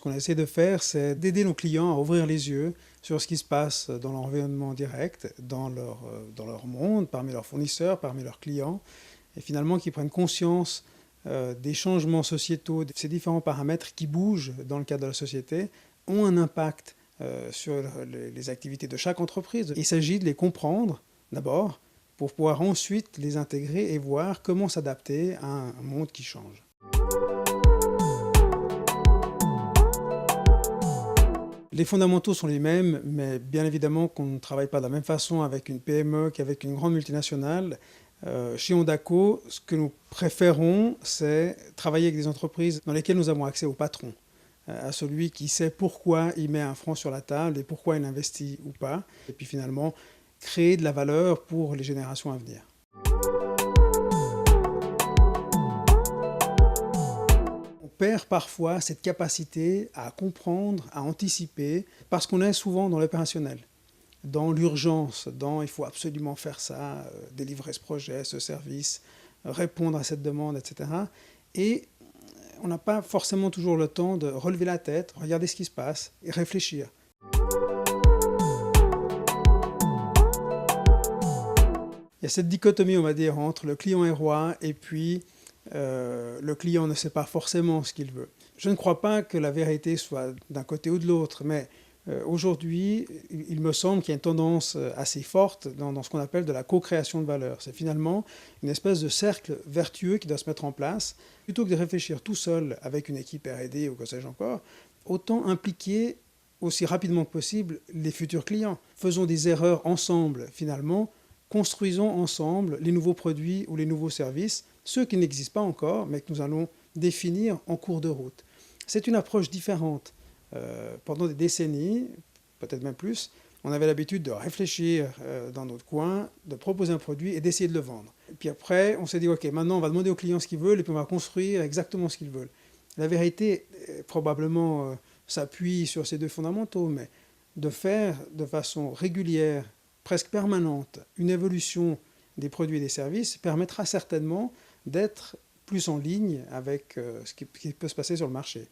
ce qu'on essaie de faire, c'est d'aider nos clients à ouvrir les yeux sur ce qui se passe dans leur environnement direct, dans leur monde, parmi leurs fournisseurs, parmi leurs clients, et finalement qu'ils prennent conscience des changements sociétaux, de ces différents paramètres qui bougent dans le cadre de la société, ont un impact sur les activités de chaque entreprise. Il s'agit de les comprendre d'abord, pour pouvoir ensuite les intégrer et voir comment s'adapter à un monde qui change. Les fondamentaux sont les mêmes, mais bien évidemment qu'on ne travaille pas de la même façon avec une PME qu'avec une grande multinationale. Chez Ondaco, ce que nous préférons, c'est travailler avec des entreprises dans lesquelles nous avons accès au patron, à celui qui sait pourquoi il met un franc sur la table et pourquoi il investit ou pas, et puis finalement créer de la valeur pour les générations à venir. On perd parfois cette capacité à comprendre, à anticiper, parce qu'on est souvent dans l'opérationnel, dans l'urgence, dans il faut absolument faire ça, délivrer ce projet, ce service, répondre à cette demande, etc. Et on n'a pas forcément toujours le temps de relever la tête, regarder ce qui se passe et réfléchir. Il y a cette dichotomie, on va dire, entre le client est roi et puis le client ne sait pas forcément ce qu'il veut. Je ne crois pas que la vérité soit d'un côté ou de l'autre, mais aujourd'hui, il me semble qu'il y a une tendance assez forte dans ce qu'on appelle de la co-création de valeur. C'est finalement une espèce de cercle vertueux qui doit se mettre en place. Plutôt que de réfléchir tout seul avec une équipe R&D ou que sais-je encore, autant impliquer aussi rapidement que possible les futurs clients. Faisons des erreurs ensemble, finalement. Construisons ensemble les nouveaux produits ou les nouveaux services, ceux qui n'existent pas encore, mais que nous allons définir en cours de route. C'est une approche différente. Pendant des décennies, peut-être même plus, on avait l'habitude de réfléchir dans notre coin, de proposer un produit et d'essayer de le vendre. Et puis après, on s'est dit, OK, maintenant on va demander aux clients ce qu'ils veulent et puis on va construire exactement ce qu'ils veulent. La vérité, probablement, s'appuie sur ces deux fondamentaux, mais de faire de façon régulière, presque permanente, une évolution des produits et des services permettra certainement d'être plus en ligne avec ce qui peut se passer sur le marché.